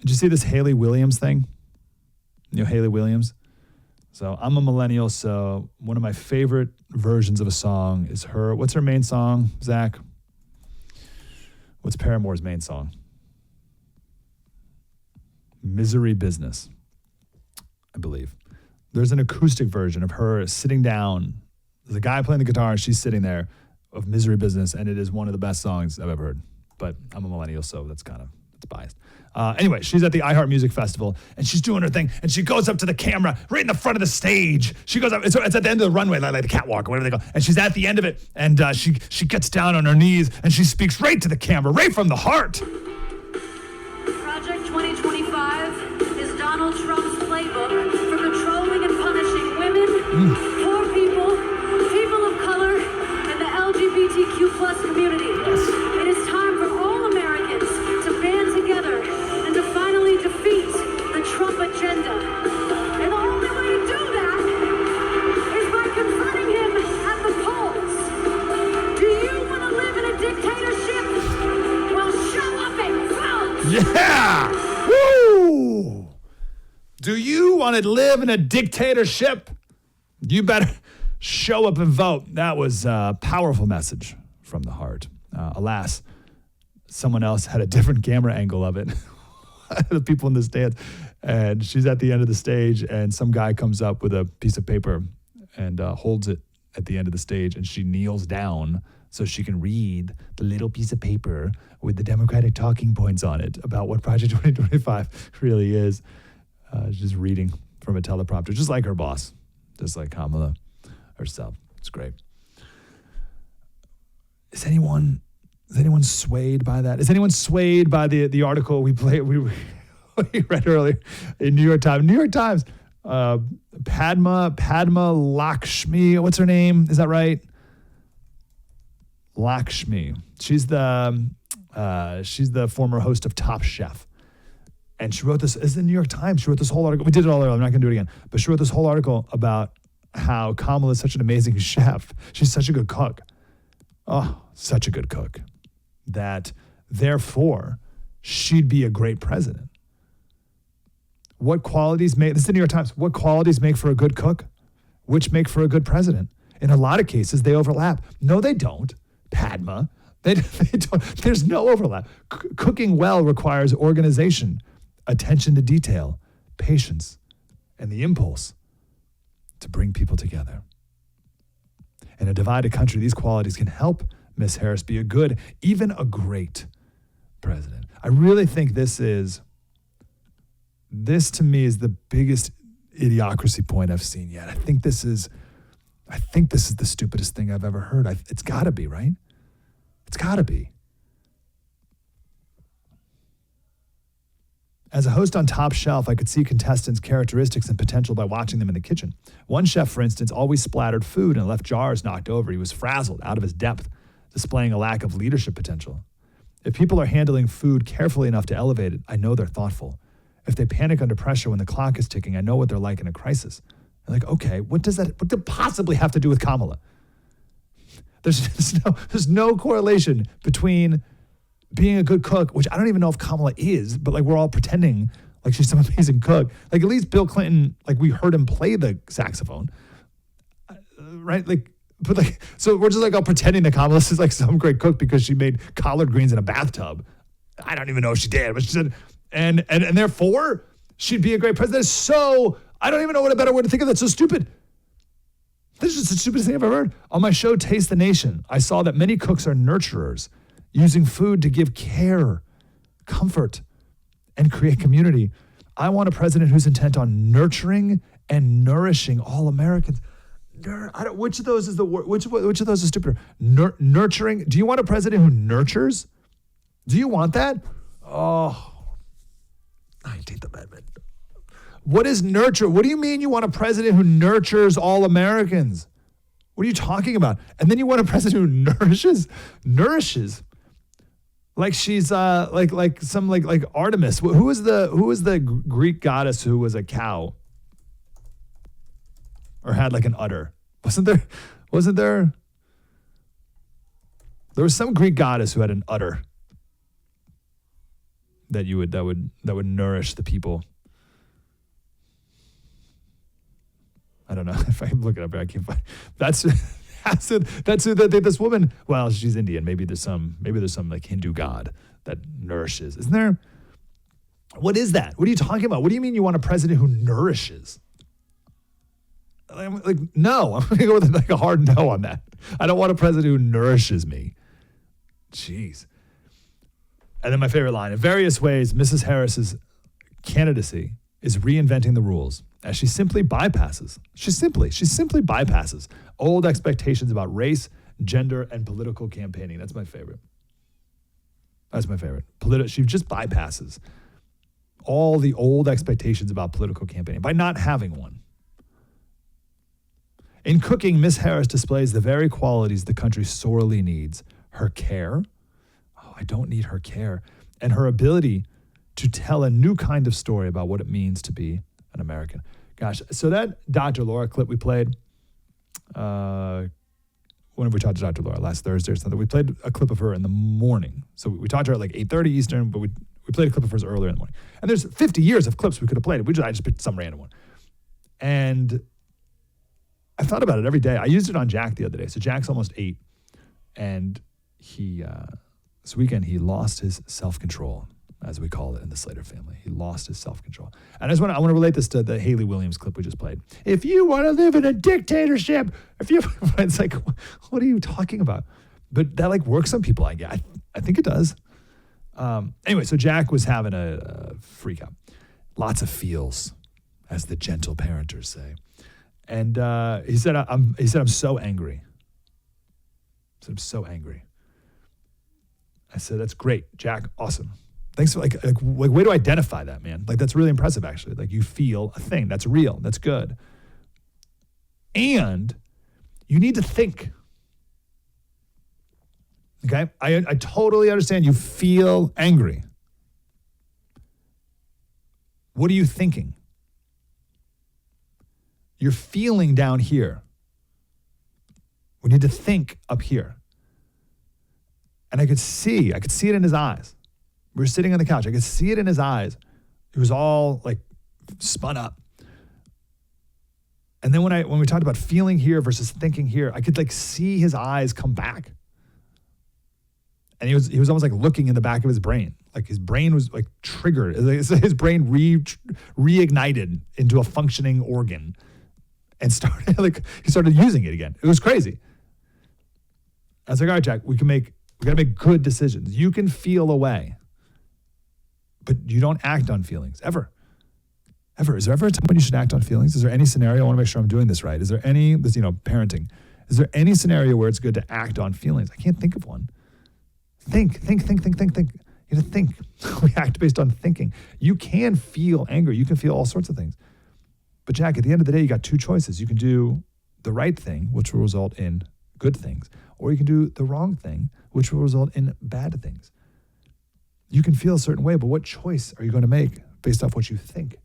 Did you see this Haley Williams thing? You know Haley Williams? So I'm a millennial, so one of my favorite versions of a song is her. What's her main song, Zach? What's Paramore's main song? Misery Business, I believe. There's an acoustic version of her sitting down. There's a guy playing the guitar, and she's sitting there, of Misery Business, and it is one of the best songs I've ever heard. But I'm a millennial, so it's biased. Anyway, she's at the iHeart Music Festival, and she's doing her thing, and she goes up to the camera right in the front of the stage. She goes up, it's at the end of the runway, like the catwalk or whatever they go, and she's at the end of it, and she gets down on her knees, and she speaks right to the camera, right from the heart. Project 2025 is Donald Trump's playbook for controlling and punishing women, poor people, people of color, and the LGBTQ plus community. Yes. It is time for all Americans to band together and to finally defeat the Trump agenda. And the only way to do that is by confronting him at the polls. Do you want to live in a dictatorship? Well, show up and vote! Yeah! Woo! Do you want to live in a dictatorship? You better show up and vote. That was a powerful message from the heart. Alas, someone else had a different camera angle of it. The people in the stands. And she's at the end of the stage, and some guy comes up with a piece of paper and holds it at the end of the stage, and she kneels down so she can read the little piece of paper with the Democratic talking points on it about what Project 2025 really is. She's reading from a teleprompter, just like her boss, just like Kamala herself. It's great. Is anyone swayed by that? Is anyone swayed by the article we read earlier in New York Times? New York Times. Padma Lakshmi. What's her name? Is that right? Lakshmi. She's the former host of Top Chef. And she wrote this, it's in the New York Times. She wrote this whole article. We did it all earlier. I'm not going to do it again. But she wrote this whole article about how Kamala is such an amazing chef. She's such a good cook. Oh, such a good cook. That, therefore, she'd be a great president. What qualities make, this is the New York Times, what qualities make for a good cook? Which make for a good president? In a lot of cases, they overlap. No, they don't, Padma. They don't. There's no overlap. Cooking well requires organization, attention to detail, patience, and the impulse to bring people together. In a divided country, these qualities can help Miss Harris be a good, even a great president. I really think this to me is the biggest idiocracy point I've seen yet. I think this is the stupidest thing I've ever heard. It's got to be, right? It's got to be. As a host on Top Shelf, I could see contestants' characteristics and potential by watching them in the kitchen. One chef, for instance, always splattered food and left jars knocked over. He was frazzled, out of his depth, displaying a lack of leadership potential. If people are handling food carefully enough to elevate it, I know they're thoughtful. If they panic under pressure when the clock is ticking, I know what they're like in a crisis. I'm like, okay, what does it possibly have to do with Kamala? There's no correlation between being a good cook, which I don't even know if Kamala is, but like we're all pretending like she's some amazing cook. Like at least Bill Clinton, like we heard him play the saxophone, right? So we're just like all pretending that Kamala is like some great cook because she made collard greens in a bathtub. I don't even know if she did, but she said, and therefore she'd be a great president. So I don't even know what a better way to think of that. So stupid. This is just the stupidest thing I've ever heard. On my show, Taste the Nation, I saw that many cooks are nurturers, using food to give care, comfort, and create community. I want a president who's intent on nurturing and nourishing all Americans. Which of those is the word? Which of those is stupider? Nurturing. Do you want a president who nurtures? Do you want that? Oh, I hate the amendment. What is nurture? What do you mean you want a president who nurtures all Americans? What are you talking about? And then you want a president who nourishes. Like she's like some like Artemis. Who was the Greek goddess who was a cow or had like an udder? Wasn't there? There was some Greek goddess who had an udder. that would nourish the people. I don't know if I can look it up here. I can't find. That's this woman. Well, she's Indian. Maybe there's some like Hindu god that nourishes. Isn't there? What is that? What are you talking about? What do you mean you want a president who nourishes? Like, no, I'm going to go with like a hard no on that. I don't want a president who nourishes me. Jeez. And then my favorite line: in various ways, Mrs. Harris's candidacy is reinventing the rules as she simply bypasses. She simply bypasses old expectations about race, gender, and political campaigning. That's my favorite. She just bypasses all the old expectations about political campaigning by not having one. In cooking, Miss Harris displays the very qualities the country sorely needs: her care. Oh, I don't need her care. And her ability to tell a new kind of story about what it means to be an American. Gosh, so that Dr. Laura clip we played, whenever we talked to Dr. Laura, last Thursday or something, we played a clip of her in the morning. So we talked to her at like 8:30 Eastern, but we played a clip of hers earlier in the morning. And there's 50 years of clips we could have played. I just picked some random one. And I thought about it every day. I used it on Jack the other day. So Jack's almost 8. And this weekend, he lost his self-control, as we call it in the Slater family. He lost his self-control. And I want to relate this to the Haley Williams clip we just played. If you want to live in a dictatorship, it's like, what are you talking about? But that like works on people, I guess. I think it does. Anyway, so Jack was having a freak out. Lots of feels, as the gentle parenters say. And he said, I'm so angry. He said, I'm so angry. I said, that's great, Jack. Awesome. Thanks for like way to identify that, man. Like, that's really impressive, actually. Like, you feel a thing. That's real. That's good. And you need to think. Okay? I totally understand you feel angry. What are you thinking? You're feeling down here. We need to think up here. And I could see it in his eyes. We were sitting on the couch. I could see it in his eyes. It was all like spun up. And then when we talked about feeling here versus thinking here, I could like see his eyes come back. And he was almost like looking in the back of his brain. Like his brain was like triggered. His brain reignited into a functioning organ and he started using it again. It was crazy. I was like, all right, Jack, we got to make good decisions. You can feel away, but you don't act on feelings, ever. Ever. Is there ever a time when you should act on feelings? Is there any scenario? I want to make sure I'm doing this right. Is there any, parenting, is there any scenario where it's good to act on feelings? I can't think of one. Think. You have to think. We act based on thinking. You can feel anger. You can feel all sorts of things. But Jack, at the end of the day, you got two choices. You can do the right thing, which will result in good things, or you can do the wrong thing, which will result in bad things. You can feel a certain way, but what choice are you going to make based off what you think?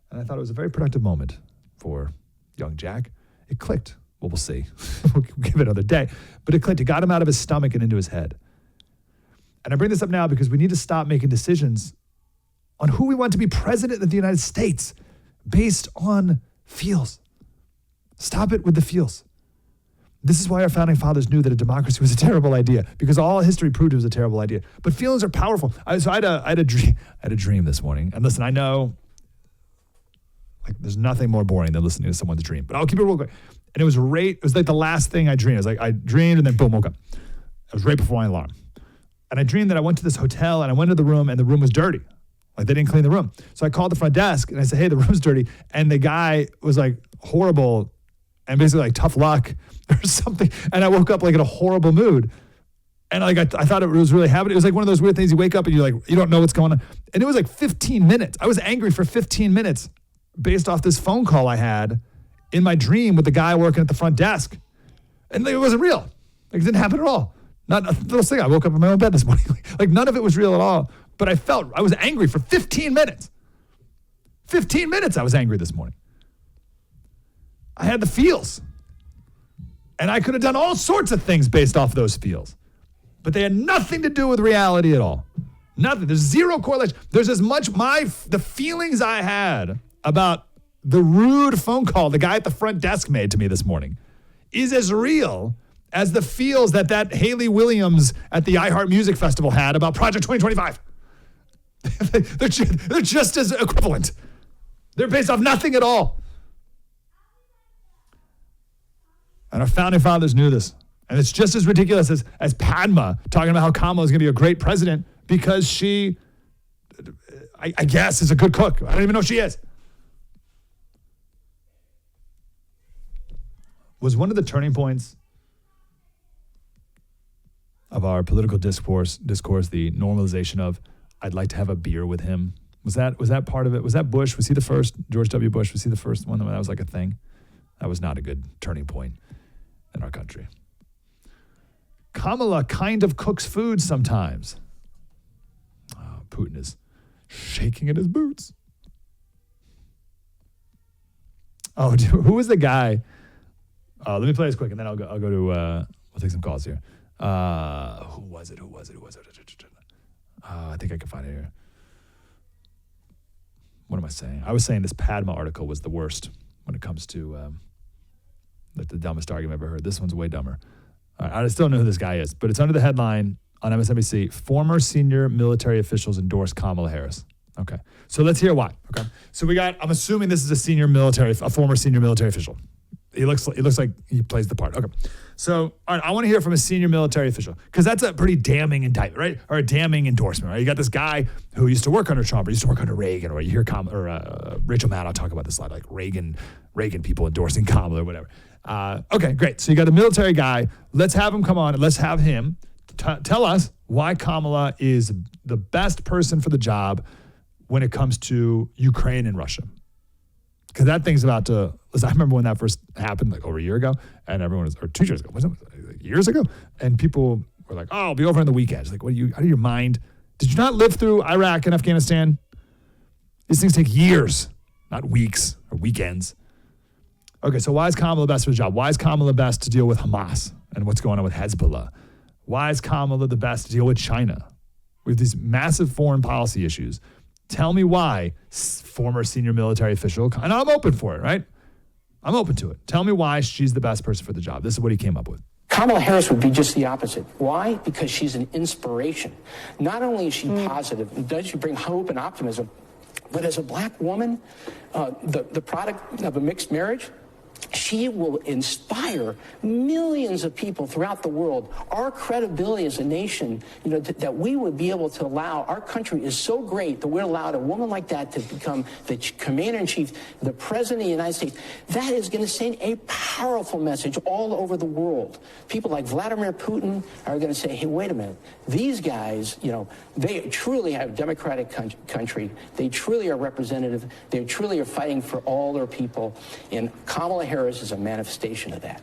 And I thought it was a very productive moment for young Jack. It clicked. Well, we'll see. We'll give it another day. But it clicked. It got him out of his stomach and into his head. And I bring this up now because we need to stop making decisions on who we want to be president of the United States based on feels. Stop it with the feels. This is why our founding fathers knew that a democracy was a terrible idea, because all history proved it was a terrible idea. But feelings are powerful. So I had a dream this morning. And listen, I know like there's nothing more boring than listening to someone's dream, but I'll keep it real quick. And it was like the last thing I dreamed. It was like I dreamed and then boom, woke up. It was right before my alarm. And I dreamed that I went to this hotel and I went to the room and the room was dirty. Like they didn't clean the room. So I called the front desk and I said, hey, the room's dirty. And the guy was like horrible and basically like tough luck or something. And I woke up like in a horrible mood. And like I thought it was really happening. It was like one of those weird things you wake up and you're like, you don't know what's going on. And it was like 15 minutes. I was angry for 15 minutes based off this phone call I had in my dream with the guy working at the front desk. And like, it wasn't real. Like it didn't happen at all. Not a little thing. I woke up in my own bed this morning. Like none of it was real at all. But I was angry for 15 minutes. 15 minutes I was angry this morning. I had the feels. And I could have done all sorts of things based off those feels. But they had nothing to do with reality at all. Nothing. There's zero correlation. There's as much the feelings I had about the rude phone call the guy at the front desk made to me this morning is as real as the feels that Haley Williams at the iHeart Music Festival had about Project 2025. They're just as equivalent. They're based off nothing at all. And our founding fathers knew this. And it's just as ridiculous as Padma talking about how Kamala is going to be a great president because she, I guess, is a good cook. I don't even know if she is. Was one of the turning points of our political discourse the normalization of, I'd like to have a beer with him? Was that part of it? Was that Bush? Was he the first? George W. Bush, was he the first one that was like a thing? That was not a good turning point in our country. Kamala kind of cooks food sometimes. Oh, Putin is shaking in his boots. Oh, who was the guy? Let me play this quick, and then I'll go to. We'll take some calls here. Who was it? I think I can find it here. What am I saying? I was saying this Padma article was the worst when it comes to the dumbest argument I've ever heard. This one's way dumber. I still don't know who this guy is, but it's under the headline on MSNBC: former senior military officials endorse Kamala Harris. Okay, so let's hear why. Okay, so we got. I'm assuming this is a former senior military official. He looks like he plays the part. Okay. So, all right, I want to hear from a senior military official because that's a pretty damning indictment, right? Or a damning endorsement, right? You got this guy who used to work under Trump or used to work under Reagan, or you hear Rachel Maddow talk about this a lot, like Reagan people endorsing Kamala or whatever. Okay, great. So you got a military guy. Let's have him come on and let's have him tell us why Kamala is the best person for the job when it comes to Ukraine and Russia. Because that thing's about to, I remember when that first happened, like over a year ago, and everyone was, or 2 years ago, wasn't it? Like years ago? And people were like, oh, I'll be over on the weekend. It's like, what are you, out of your mind? Did you not live through Iraq and Afghanistan? These things take years, not weeks or weekends. Okay, so why is Kamala best for the job? Why is Kamala best to deal with Hamas and what's going on with Hezbollah? Why is Kamala the best to deal with China? We have these massive foreign policy issues. Tell me why, former senior military official, and I'm open for it, right? I'm open to it. Tell me why she's the best person for the job. This is what he came up with. Kamala Harris would be just the opposite. Why? Because she's an inspiration. Not only is she positive, and does she bring hope and optimism, but as a black woman, the product of a mixed marriage, she will inspire millions of people throughout the world. Our credibility as a nation, that we would be able to allow, our country is so great that we're allowed a woman like that to become the commander-in-chief, the president of the United States. That is going to send a powerful message all over the world. People like Vladimir Putin are going to say, hey, wait a minute. These guys, they truly have a democratic country. They truly are representative. They truly are fighting for all their people. And Kamala Harris is a manifestation of that.